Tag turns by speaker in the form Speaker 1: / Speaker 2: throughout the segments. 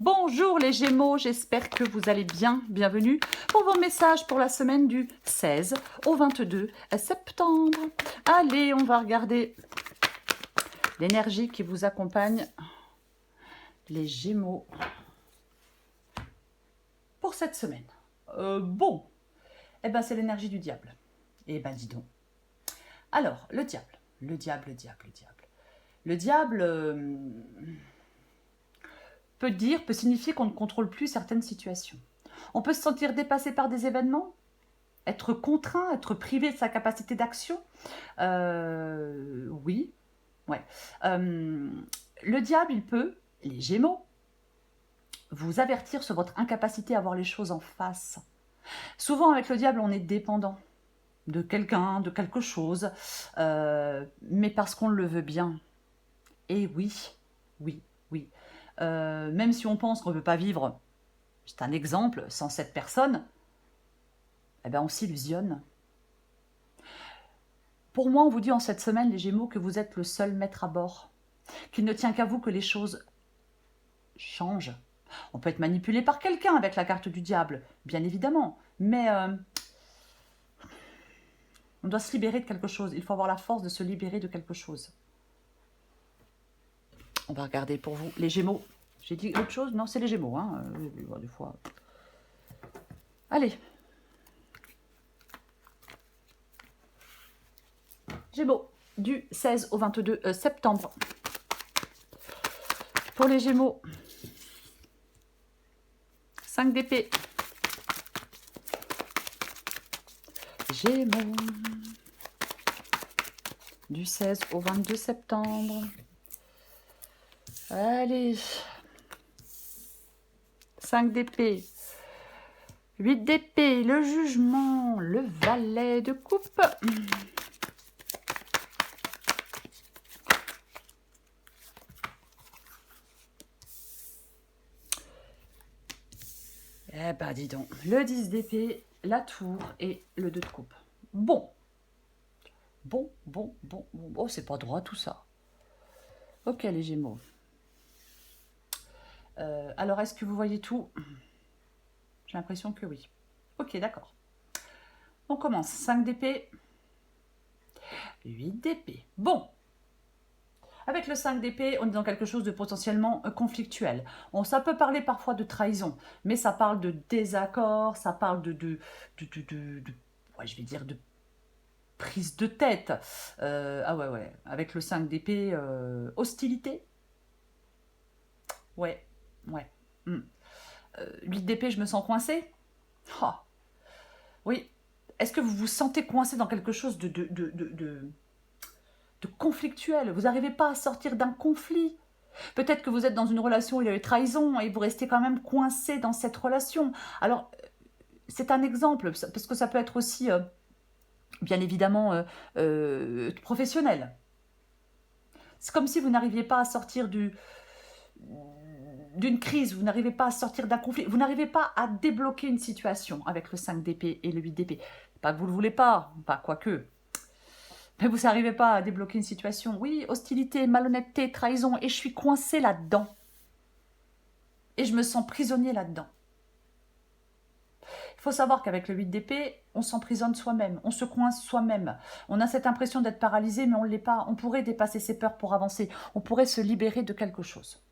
Speaker 1: Bonjour les Gémeaux, j'espère que vous allez bien. Bienvenue pour vos messages pour la semaine du 16 au 22 septembre. Allez, on va regarder l'énergie qui vous accompagne, les Gémeaux, pour cette semaine. Bon, eh ben c'est l'énergie du diable. Eh ben dis donc. Alors, le diable. Le diable peut signifier qu'on ne contrôle plus certaines situations. On peut se sentir dépassé par des événements, être contraint, être privé de sa capacité d'action. Oui, ouais. Le diable, il peut, les Gémeaux, vous avertir sur votre incapacité à voir les choses en face. Souvent, avec le diable, on est dépendant de quelqu'un, de quelque chose, mais parce qu'on le veut bien. Et oui, oui, oui. Même si on pense qu'on ne peut pas vivre, c'est un exemple, sans cette personne, eh ben on s'illusionne. Pour moi, on vous dit en cette semaine, les Gémeaux, que vous êtes le seul maître à bord, qu'il ne tient qu'à vous que les choses changent. On peut être manipulé par quelqu'un avec la carte du diable, bien évidemment, mais on doit se libérer de quelque chose. Il faut avoir la force de se libérer de quelque chose. On va regarder pour vous, les Gémeaux. J'ai dit autre chose? Non, c'est les Gémeaux, hein. Des fois. Allez. Gémeaux, du 16 au 22 septembre. Pour les Gémeaux, 5 d'épée. Gémeaux, du 16 au 22 septembre. Allez. 5 d'épée. 8 d'épée, le jugement, le valet de coupe. Eh ben dis donc, le 10 d'épée, la tour et le 2 de coupe. Bon. Bon. Oh, c'est pas droit tout ça. Ok les Gémeaux. Alors, est-ce que vous voyez tout? J'ai l'impression que oui. Ok, d'accord. On commence. 5 d'épée. 8 d'épée. Bon. Avec le 5 d'épée, on est dans quelque chose de potentiellement conflictuel. Ça peut parler parfois de trahison, mais ça parle de désaccord, ça parle ouais, je vais dire de prise de tête. Ah ouais. Avec le 5 d'épée, hostilité. Ouais. 8 d'épée, je me sens coincée. Oh. Oui. Est-ce que vous vous sentez coincé dans quelque chose de conflictuel? Vous n'arrivez pas à sortir d'un conflit. Peut-être que vous êtes dans une relation où il y a eu trahison et vous restez quand même coincé dans cette relation. Alors, c'est un exemple, parce que ça peut être aussi, bien évidemment, professionnel. C'est comme si vous n'arriviez pas à sortir d'une crise, vous n'arrivez pas à sortir d'un conflit, vous n'arrivez pas à débloquer une situation avec le 5 d'épée et le 8 d'épée. Pas que vous ne le voulez pas, quoique. Mais vous n'arrivez pas à débloquer une situation. Oui, hostilité, malhonnêteté, trahison, et je suis coincée là-dedans. Et je me sens prisonnier là-dedans. Il faut savoir qu'avec le 8 d'épée, on s'emprisonne soi-même, on se coince soi-même. On a cette impression d'être paralysé, mais on ne l'est pas. On pourrait dépasser ses peurs pour avancer. On pourrait se libérer de quelque chose.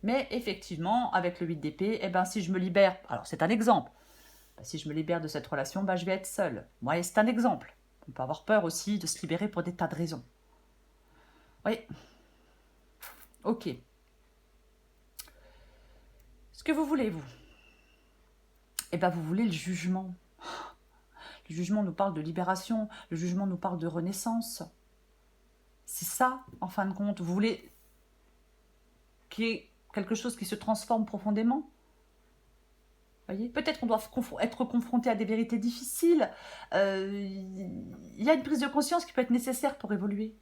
Speaker 1: Mais effectivement, avec le 8 d'épée, eh ben, si je me libère, alors c'est un exemple, si je me libère de cette relation, je vais être seule. Ouais, c'est un exemple. On peut avoir peur aussi de se libérer pour des tas de raisons. Oui. Ok. Ce que vous voulez, vous? Eh bien, vous voulez le jugement. Le jugement nous parle de libération, le jugement nous parle de renaissance. C'est ça, en fin de compte. Vous voulez qu'il y ait quelque chose qui se transforme profondément? Voyez, peut-être qu'on doit être confronté à des vérités difficiles. Il y a une prise de conscience qui peut être nécessaire pour évoluer.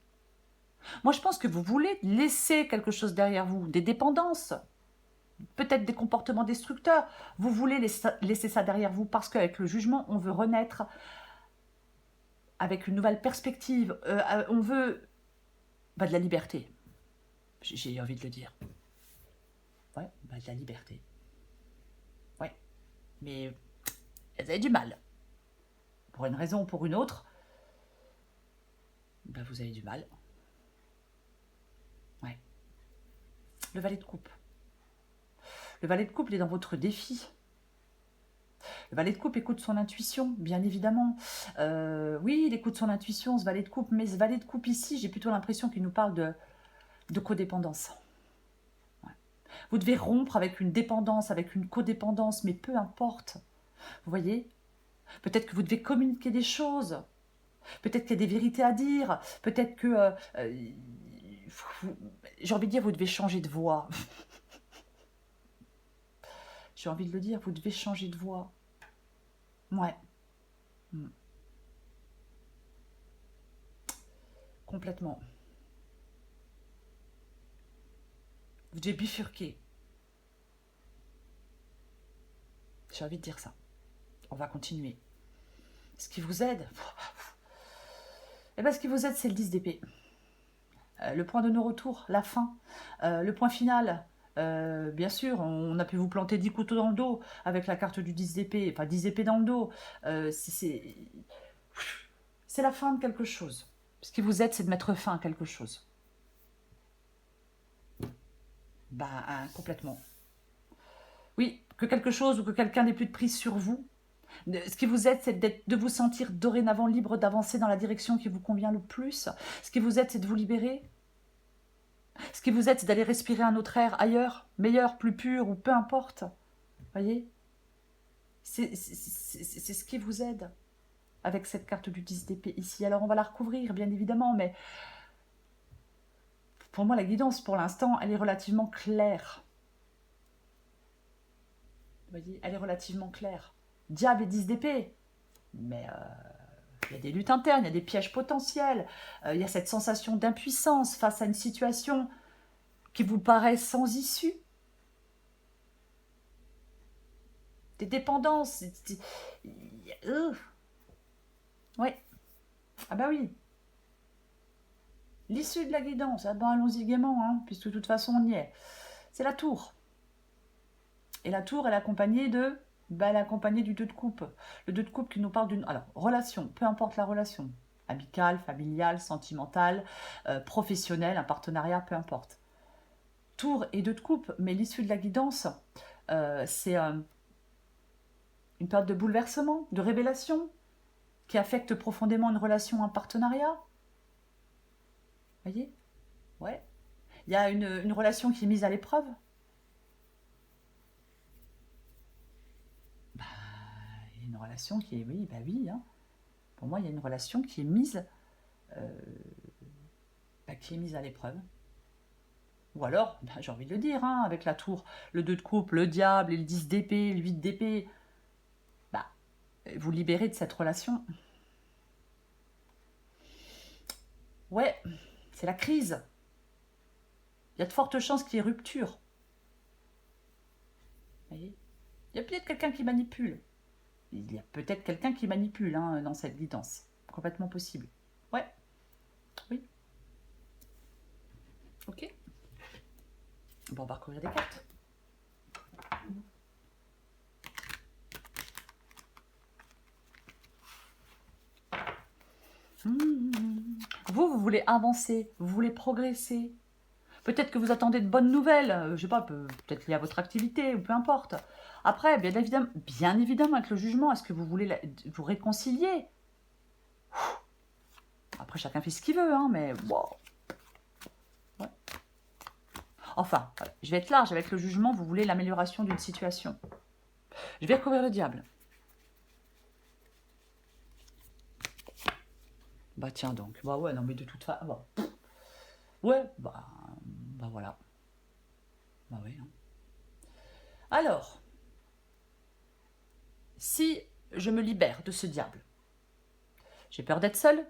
Speaker 1: Moi, je pense que vous voulez laisser quelque chose derrière vous, des dépendances, peut-être des comportements destructeurs. Vous voulez laisser ça derrière vous parce qu'avec le jugement, on veut renaître avec une nouvelle perspective. On veut de la liberté. J'ai envie de le dire. Ouais, bah, de la liberté. Ouais, mais vous avez du mal. Pour une raison ou pour une autre, bah, vous avez du mal. Ouais. Le valet de coupe. Le valet de coupe, il est dans votre défi. Le valet de coupe écoute son intuition, bien évidemment. Oui, il écoute son intuition, ce valet de coupe, mais ce valet de coupe ici, j'ai plutôt l'impression qu'il nous parle de codépendance. Ouais. Vous devez rompre avec une dépendance, avec une codépendance, mais peu importe. Vous voyez? Peut-être que vous devez communiquer des choses. Peut-être qu'il y a des vérités à dire. Peut-être que... j'ai envie de dire, vous devez changer de voix. J'ai envie de le dire, vous devez changer de voix. Ouais. Mm. Complètement. Vous devez bifurquer. J'ai envie de dire ça. On va continuer. Ce qui vous aide, eh bien, ce qui vous aide, c'est le 10 d'épée. Le point de non-retour, la fin. Le point final, bien sûr, on a pu vous planter 10 couteaux dans le dos avec la carte du 10 d'épée, enfin 10 épées dans le dos. C'est la fin de quelque chose. Ce qui vous aide, c'est de mettre fin à quelque chose. Bah, complètement. Oui, que quelque chose ou que quelqu'un n'ait plus de prise sur vous. Ce qui vous aide, c'est de vous sentir dorénavant libre d'avancer dans la direction qui vous convient le plus. Ce qui vous aide, c'est de vous libérer. Ce qui vous aide, c'est d'aller respirer un autre air ailleurs, meilleur, plus pur, ou peu importe. Voyez? C'est ce qui vous aide avec cette carte du 10 d'épée ici. Alors on va la recouvrir, bien évidemment, mais pour moi, la guidance, pour l'instant, elle est relativement claire. Vous voyez? Elle est relativement claire. Diable et 10 d'épée. Mais il y a des luttes internes, il y a des pièges potentiels. Il y a cette sensation d'impuissance face à une situation qui vous paraît sans issue. Des dépendances. Oui. Ah bah oui. L'issue de la guidance. Ah ben allons-y gaiement, hein, puisque de toute façon on y est. C'est la tour. Et la tour, elle est accompagnée de... Bah, elle est accompagnée du 2 de coupe. Le 2 de coupe qui nous parle d'une... Alors, relation, peu importe la relation. Amicale, familiale, sentimentale, professionnelle, un partenariat, peu importe. Tour et 2 de coupe, mais l'issue de la guidance, c'est une période de bouleversement, de révélation, qui affecte profondément une relation, un partenariat. Vous voyez? Ouais. Il y a une relation qui est mise à l'épreuve. Bah, il y a une relation qui est... Oui, bah oui. Hein. Pour moi, il y a une relation qui est mise... qui est mise à l'épreuve. Ou alors, bah, j'ai envie de le dire, hein, avec la tour, le 2 de coupe, le diable, et le 10 d'épée, le 8 d'épée, bah, vous libérez de cette relation. Ouais, c'est la crise. Il y a de fortes chances qu'il y ait rupture. Vous voyez? Il y a peut-être quelqu'un qui manipule. Il y a peut-être quelqu'un qui manipule hein, dans cette guidance. Complètement possible. Ouais. Oui. Ok. Bon, on va recouvrir des cartes. Vous voulez avancer, vous voulez progresser. Peut-être que vous attendez de bonnes nouvelles, je sais pas, peut-être liées à votre activité, ou peu importe. Après, bien évidemment avec le jugement, est-ce que vous voulez vous réconcilier? Après, chacun fait ce qu'il veut, hein, mais bon. Ouais. Enfin, je vais être large, avec le jugement, vous voulez l'amélioration d'une situation. Je vais recouvrir le diable. Bah tiens donc, bah ouais, non mais de toute façon, bah, ouais, bah voilà. Bah oui. Hein. Alors, si je me libère de ce diable, j'ai peur d'être seule,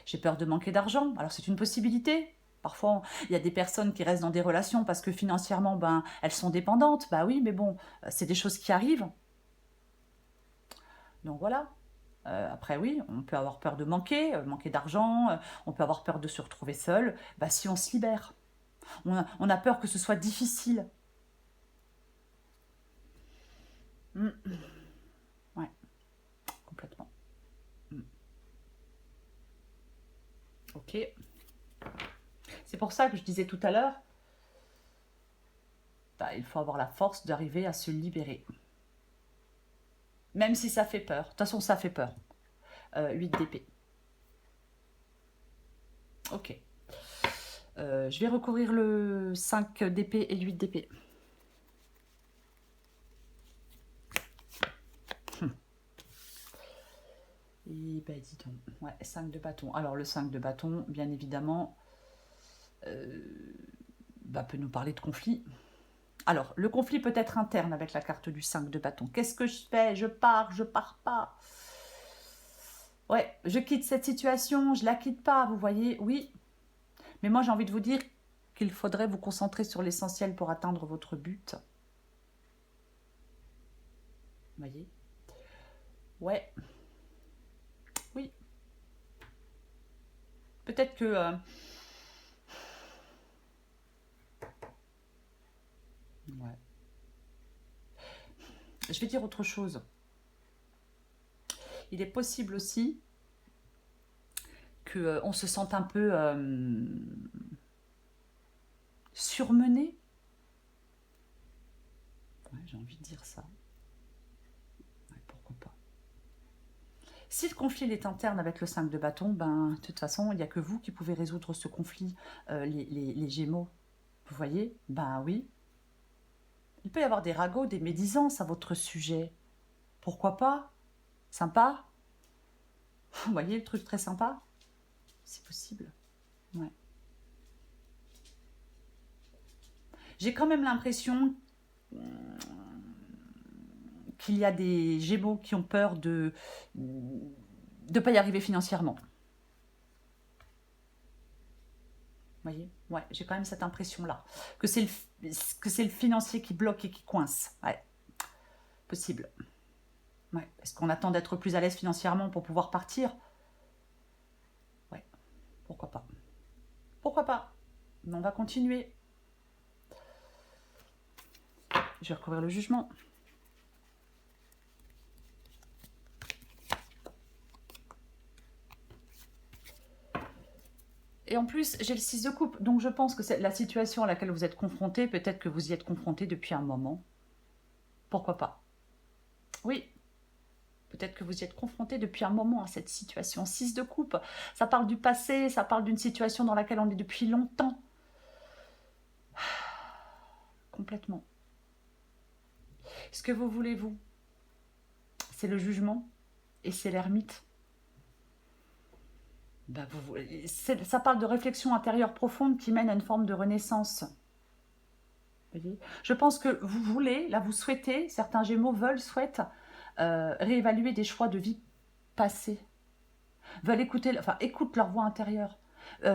Speaker 1: j'ai peur de manquer d'argent, alors c'est une possibilité. Parfois, il y a des personnes qui restent dans des relations parce que financièrement, ben, elles sont dépendantes. Bah oui, mais bon, c'est des choses qui arrivent. Donc voilà. Après, oui, on peut avoir peur de manquer d'argent, on peut avoir peur de se retrouver seul. Bah si on se libère. On a peur que ce soit difficile. Mm. Ouais, complètement. Mm. Ok. C'est pour ça que je disais tout à l'heure, bah, il faut avoir la force d'arriver à se libérer. Même si ça fait peur. De toute façon, ça fait peur. 8 d'épée. Ok. Je vais recouvrir le 5 d'épée et le 8 d'épée. Et ben dis donc. Ouais, 5 de bâton. Alors le 5 de bâton, bien évidemment, peut nous parler de conflit. Alors, le conflit peut être interne avec la carte du 5 de bâton. Qu'est-ce que je fais? Je pars pas. Ouais, je quitte cette situation, je la quitte pas, vous voyez, oui. Mais moi, j'ai envie de vous dire qu'il faudrait vous concentrer sur l'essentiel pour atteindre votre but. Vous voyez? Ouais, oui. Peut-être que... ouais. Je vais dire autre chose. Il est possible aussi qu'on se sente un peu surmené. Ouais, j'ai envie de dire ça. Ouais, pourquoi pas. Si le conflit est interne avec le 5 de bâton, ben, de toute façon, il n'y a que vous qui pouvez résoudre ce conflit, les Gémeaux. Vous voyez? Ben oui. Il peut y avoir des ragots, des médisances à votre sujet. Pourquoi pas? Sympa? Vous voyez le truc très sympa? C'est possible. Ouais. J'ai quand même l'impression qu'il y a des Gémeaux qui ont peur de ne pas y arriver financièrement. Vous voyez? Ouais, j'ai quand même cette impression-là. Que c'est le financier qui bloque et qui coince. Ouais, possible. Ouais. Est-ce qu'on attend d'être plus à l'aise financièrement pour pouvoir partir? Ouais, pourquoi pas. Pourquoi pas? Mais on va continuer. Je vais recouvrir le jugement. Et en plus, j'ai le 6 de coupe. Donc je pense que c'est la situation à laquelle vous êtes confronté, peut-être que vous y êtes confronté depuis un moment. Pourquoi pas? Oui, peut-être que vous y êtes confronté depuis un moment à cette situation. 6 de coupe, ça parle du passé, ça parle d'une situation dans laquelle on est depuis longtemps. Complètement. Ce que vous voulez, vous, c'est le jugement et c'est l'ermite. Ça parle de réflexion intérieure profonde qui mène à une forme de renaissance. Voyez, je pense que vous voulez, là vous souhaitez, certains Gémeaux souhaitent réévaluer des choix de vie passés, veulent écoutent leur voix intérieure,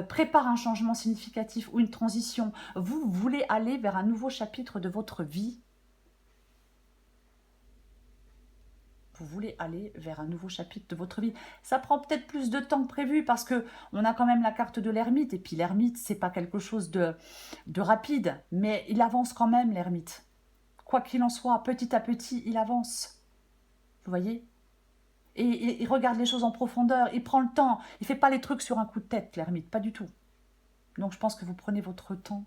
Speaker 1: préparent un changement significatif ou une transition. Vous voulez aller vers un nouveau chapitre de votre vie. Vous voulez aller vers un nouveau chapitre de votre vie. Ça prend peut-être plus de temps que prévu parce que on a quand même la carte de l'ermite et puis l'ermite, c'est pas quelque chose de rapide, mais il avance quand même l'ermite. Quoi qu'il en soit, petit à petit, il avance. Vous voyez? Et il regarde les choses en profondeur, il prend le temps, il fait pas les trucs sur un coup de tête, l'ermite, pas du tout. Donc je pense que vous prenez votre temps.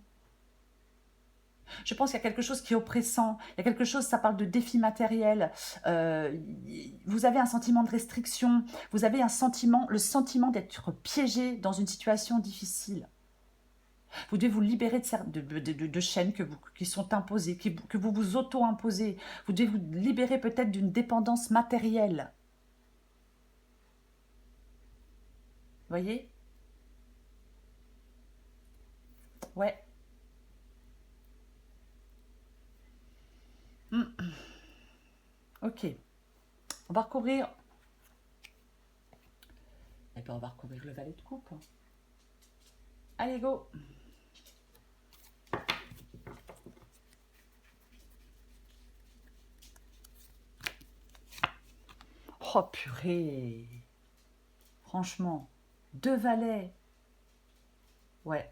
Speaker 1: Je pense qu'il y a quelque chose qui est oppressant, il y a quelque chose, ça parle de défi matériel, vous avez un sentiment de restriction, vous avez le sentiment d'être piégé dans une situation difficile. Vous devez vous libérer de chaînes qui sont imposées, que vous vous auto-imposez. Vous devez vous libérer peut-être d'une dépendance matérielle. Vous voyez? Ouais. Ok. On va recouvrir. Eh bien, on va recouvrir le valet de coupe. Allez, go. Oh, purée. Franchement, 2 valets. Ouais.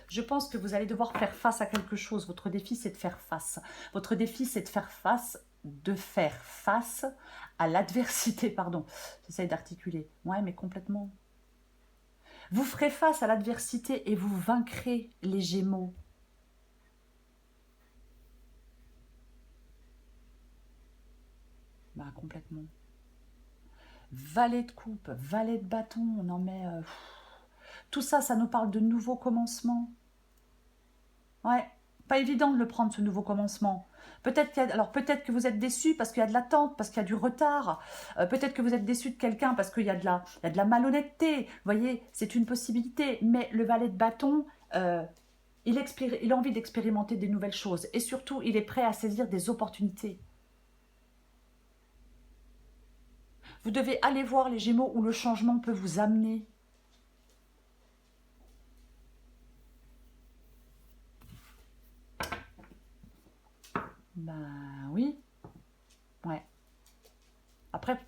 Speaker 1: Je pense que vous allez devoir faire face à quelque chose. Votre défi, c'est de faire face. Votre défi, c'est de faire face de faire face à l'adversité, pardon, j'essaie d'articuler. Ouais, mais complètement. Vous ferez face à l'adversité et vous vaincrez les Gémeaux. Bah, complètement. Valet de coupe, valet de bâton, on en met... tout ça, ça nous parle de nouveaux commencements. Ouais, pas évident de le prendre, ce nouveau commencement. Alors peut-être que vous êtes déçu parce qu'il y a de l'attente, parce qu'il y a du retard. Peut-être que vous êtes déçu de quelqu'un parce qu'il y a il y a de la malhonnêteté. Vous voyez, c'est une possibilité. Mais le valet de bâton, il a envie d'expérimenter des nouvelles choses. Et surtout, il est prêt à saisir des opportunités. Vous devez aller voir les Gémeaux où le changement peut vous amener. Ben oui, ouais. Après,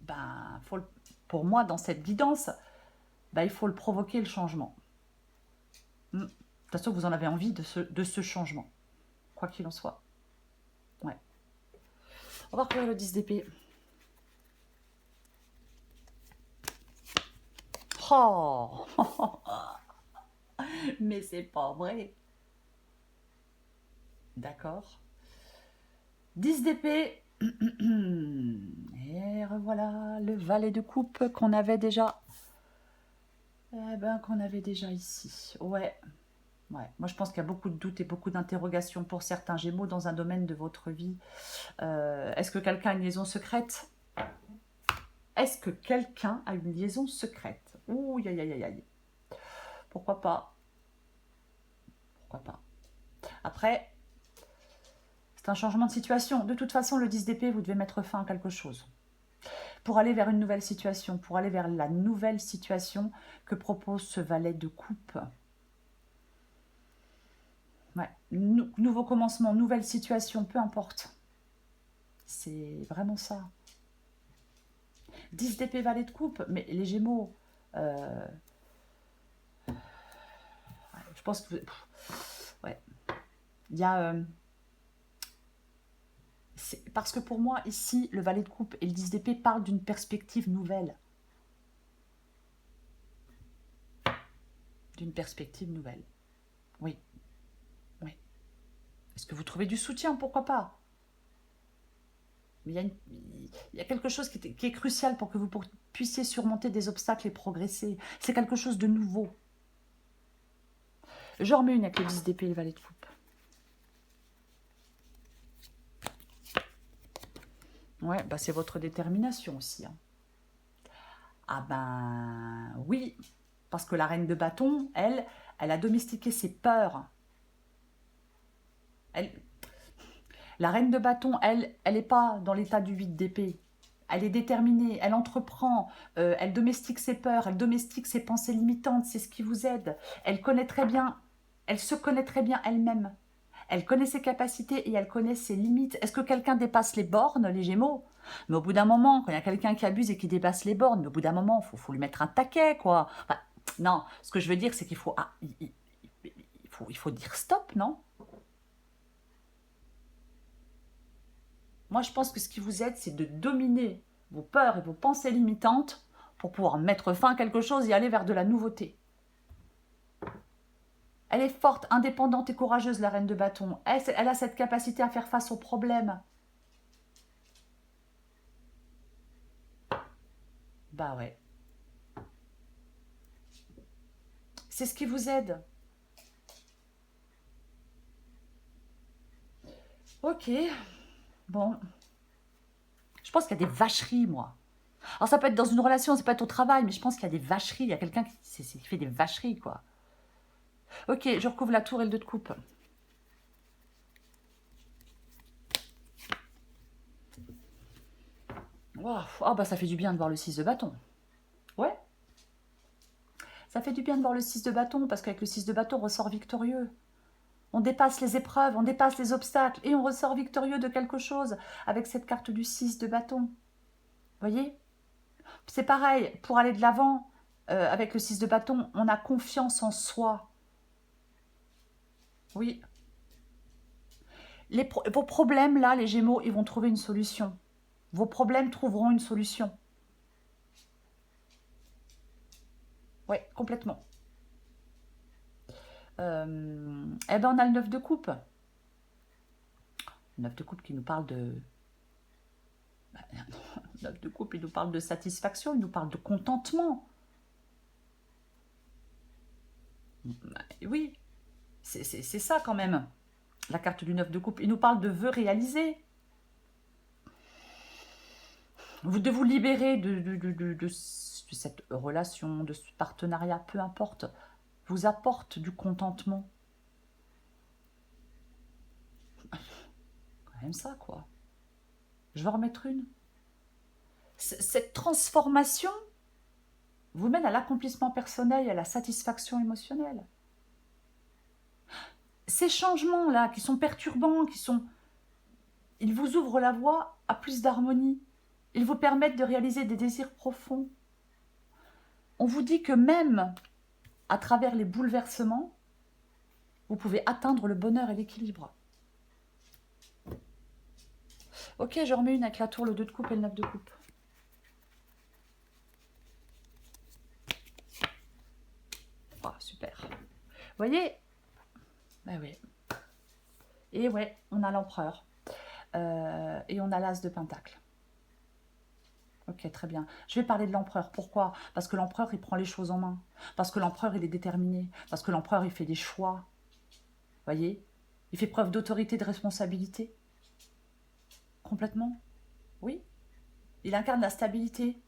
Speaker 1: ben, pour moi, dans cette guidance, ben, il faut le provoquer, le changement. De toute façon, vous en avez envie de ce changement, quoi qu'il en soit. Ouais. On va retrouver le 10 d'épée. Oh mais c'est pas vrai. D'accord. 10 d'épée. Et revoilà le valet de coupe qu'on avait déjà. Eh ben, qu'on avait déjà ici. Ouais. Ouais. Moi, je pense qu'il y a beaucoup de doutes et beaucoup d'interrogations pour certains Gémeaux dans un domaine de votre vie. Est-ce que quelqu'un a une liaison secrète? Est-ce que quelqu'un a une liaison secrète? Ouh, aïe, aïe, aïe, aïe. Pourquoi pas? Pourquoi pas? Après, c'est un changement de situation. De toute façon, le 10 d'épée, vous devez mettre fin à quelque chose. Pour aller vers une nouvelle situation, pour aller vers la nouvelle situation que propose ce valet de coupe. Ouais. Nouveau commencement, nouvelle situation, peu importe. C'est vraiment ça. 10 d'épée, valet de coupe, mais les Gémeaux, je pense que... ouais. Il y a... parce que pour moi, ici, le valet de coupe et le 10 d'épée parlent d'une perspective nouvelle. D'une perspective nouvelle. Oui. Oui. Est-ce que vous trouvez du soutien? Pourquoi pas? Mais il y a quelque chose qui est crucial pour que vous puissiez surmonter des obstacles et progresser. C'est quelque chose de nouveau. J'en remets une avec le 10 d'épée et le valet de coupe. Ouais, bah c'est votre détermination aussi. Hein. Ah ben oui, parce que la reine de bâton, elle a domestiqué ses peurs. La reine de bâton, elle n'est pas dans l'état du 8 d'épée. Elle est déterminée, elle entreprend, elle domestique ses peurs, elle domestique ses pensées limitantes, c'est ce qui vous aide. Elle connaît très bien, elle se connaît très bien elle-même. Elle connaît ses capacités et elle connaît ses limites. Est-ce que quelqu'un dépasse les bornes, les Gémeaux? Mais au bout d'un moment, quand il y a quelqu'un qui abuse et qui dépasse les bornes, mais au bout d'un moment, faut lui mettre un taquet, quoi. Enfin, non, ce que je veux dire, c'est qu'il faut, il faut dire stop, non? Moi, je pense que ce qui vous aide, c'est de dominer vos peurs et vos pensées limitantes pour pouvoir mettre fin à quelque chose et aller vers de la nouveauté. Elle est forte, indépendante et courageuse, la reine de bâton. Elle a cette capacité à faire face aux problèmes. Bah ouais. C'est ce qui vous aide. Ok. Bon. Je pense qu'il y a des vacheries, moi. Alors ça peut être dans une relation, ça peut être au travail, mais je pense qu'il y a des vacheries. Il y a quelqu'un qui fait des vacheries, quoi. Ok, je recouvre la tour et le 2 de coupe. Wow. Ah bah ça fait du bien de voir le 6 de bâton. Ouais. Ça fait du bien de voir le 6 de bâton, parce qu'avec le 6 de bâton, on ressort victorieux. On dépasse les épreuves, on dépasse les obstacles, et on ressort victorieux de quelque chose avec cette carte du 6 de bâton. Vous voyez? C'est pareil, pour aller de l'avant, avec le 6 de bâton, on a confiance en soi. Oui. Vos problèmes, là, les Gémeaux, ils vont trouver une solution. Vos problèmes trouveront une solution. Oui, complètement. Eh ben, on a le 9 de coupe. Le 9 de coupe qui nous parle de... Le 9 de coupe, il nous parle de satisfaction, il nous parle de contentement. Oui, c'est ça quand même. La carte du 9 de coupe, il nous parle de vœux réalisés. De vous libérer de cette relation, de ce partenariat, peu importe, vous apporte du contentement. Quand même ça, quoi. Je vais en remettre une. Cette transformation vous mène à l'accomplissement personnel et à la satisfaction émotionnelle. Ces changements-là, qui sont perturbants, ils vous ouvrent la voie à plus d'harmonie. Ils vous permettent de réaliser des désirs profonds. On vous dit que même à travers les bouleversements, vous pouvez atteindre le bonheur et l'équilibre. Ok, je remets une avec la tour, le 2 de coupe et le 9 de coupe. Oh, super. Vous voyez? Ben oui. Et ouais, on a l'empereur. Et on a l'as de pentacle. Ok, très bien. Je vais parler de l'empereur. Pourquoi? Parce que l'empereur, il prend les choses en main. Parce que l'empereur, il est déterminé. Parce que l'empereur, il fait des choix. Vous voyez? Il fait preuve d'autorité, de responsabilité. Complètement. Oui. Il incarne la stabilité.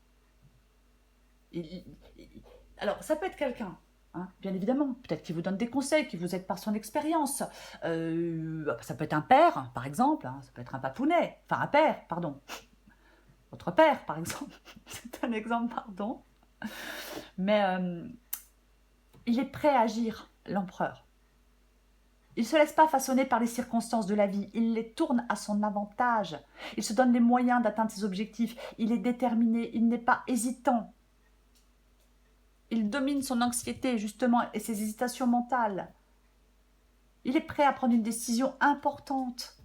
Speaker 1: Alors, ça peut être quelqu'un, hein, bien évidemment. Peut-être qu'il vous donne des conseils, qu'il vous aide par son expérience. Ça peut être un père, par exemple. Hein, ça peut être un papounet. Enfin, un père, pardon. Votre père, par exemple. C'est un exemple, pardon. Mais il est prêt à agir, l'empereur. Il ne se laisse pas façonner par les circonstances de la vie, il les tourne à son avantage. Il se donne les moyens d'atteindre ses objectifs, il est déterminé, il n'est pas hésitant. Il domine son anxiété, justement, et ses hésitations mentales. Il est prêt à prendre une décision importante.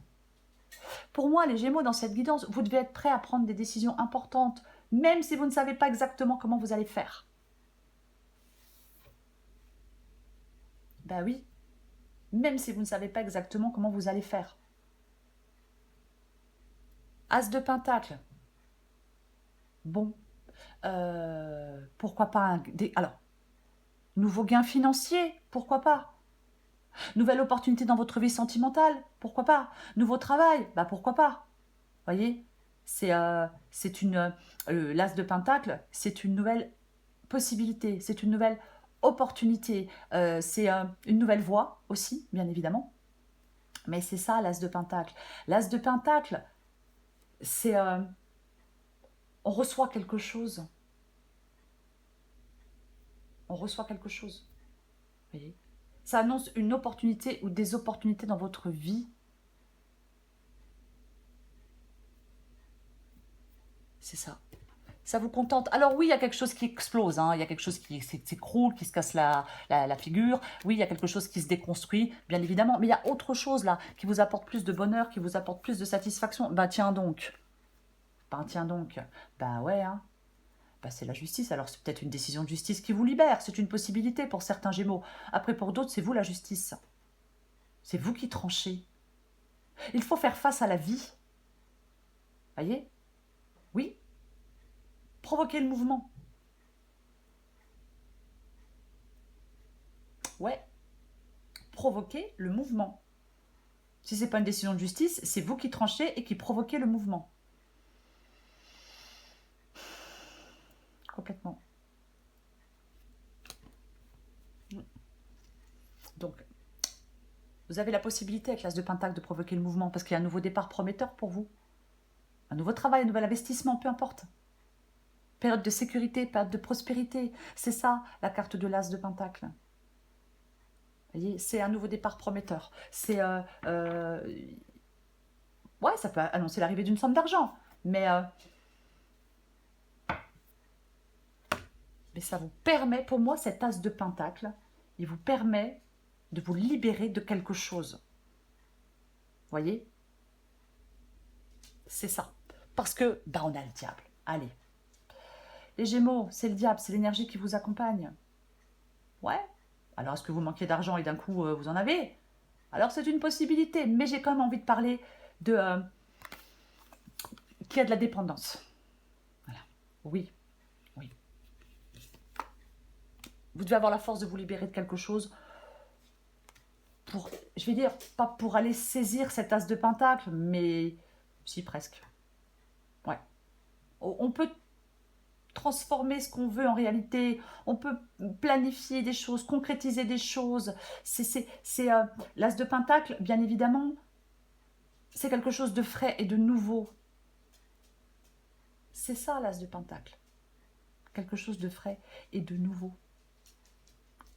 Speaker 1: Pour moi, les Gémeaux, dans cette guidance, vous devez être prêt à prendre des décisions importantes, même si vous ne savez pas exactement comment vous allez faire. Ben oui, même si vous ne savez pas exactement comment vous allez faire. As de Pentacle. Bon, pourquoi pas alors, nouveau gain financier, pourquoi pas? Nouvelle opportunité dans votre vie sentimentale, pourquoi pas? Nouveau travail, bah pourquoi pas? Voyez, c'est une l'as de Pentacle, c'est une nouvelle possibilité, c'est une nouvelle opportunité, c'est une nouvelle voie aussi, bien évidemment. Mais c'est ça, l'as de Pentacle. L'as de Pentacle, c'est on reçoit quelque chose. On reçoit quelque chose. Vous voyez? Ça annonce une opportunité ou des opportunités dans votre vie. C'est ça. Ça vous contente. Alors oui, il y a quelque chose qui explose, hein. Il y a quelque chose qui s'écroule, qui se casse la figure. Oui, il y a quelque chose qui se déconstruit, bien évidemment. Mais il y a autre chose là, qui vous apporte plus de bonheur, qui vous apporte plus de satisfaction. Bah tiens donc. Bah tiens donc. Bah ouais, hein. Bah, c'est la justice. Alors c'est peut-être une décision de justice qui vous libère. C'est une possibilité pour certains Gémeaux. Après, pour d'autres, c'est vous la justice. C'est vous qui tranchez. Il faut faire face à la vie. Voyez? Oui. Provoquer le mouvement. Ouais. Provoquer le mouvement. Si ce n'est pas une décision de justice, c'est vous qui tranchez et qui provoquez le mouvement. Complètement. Donc, vous avez la possibilité avec l'as de Pentacle de provoquer le mouvement parce qu'il y a un nouveau départ prometteur pour vous. Un nouveau travail, un nouvel investissement, peu importe. Période de sécurité, période de prospérité. C'est ça, la carte de l'as de Pentacle. Vous voyez, c'est un nouveau départ prometteur. C'est... ouais, ça peut annoncer l'arrivée d'une somme d'argent. Mais ça vous permet, pour moi, cet as de Pentacle, il vous permet de vous libérer de quelque chose. voyez? C'est ça. Parce que, bah, on a le diable. Allez. Les Gémeaux, c'est le diable, c'est l'énergie qui vous accompagne. Ouais. Alors, est-ce que vous manquez d'argent et d'un coup, vous en avez? Alors, c'est une possibilité. Mais j'ai quand même envie de parler de... qui a de la dépendance. Voilà. Oui. Oui. Vous devez avoir la force de vous libérer de quelque chose pour, je vais dire, pas pour aller saisir cet as de pentacle, mais si, presque. Ouais. On peut transformer ce qu'on veut en réalité, on peut planifier des choses, concrétiser des choses. C'est l'as de pentacle, bien évidemment, c'est quelque chose de frais et de nouveau. C'est ça l'as de pentacle. Quelque chose de frais et de nouveau.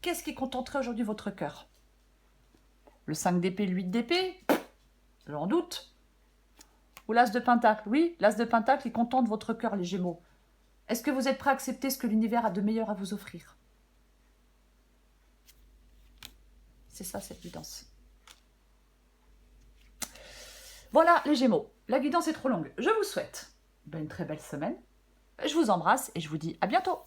Speaker 1: Qu'est-ce qui contenterait aujourd'hui votre cœur? Le 5 d'épée, le 8 d'épée? J'en doute. Ou l'as de pentacle? Oui, l'as de pentacle, il contente votre cœur, les Gémeaux. Est-ce que vous êtes prêts à accepter ce que l'univers a de meilleur à vous offrir? C'est ça, cette guidance. Voilà, les Gémeaux. La guidance est trop longue. Je vous souhaite une très belle semaine. Je vous embrasse et je vous dis à bientôt.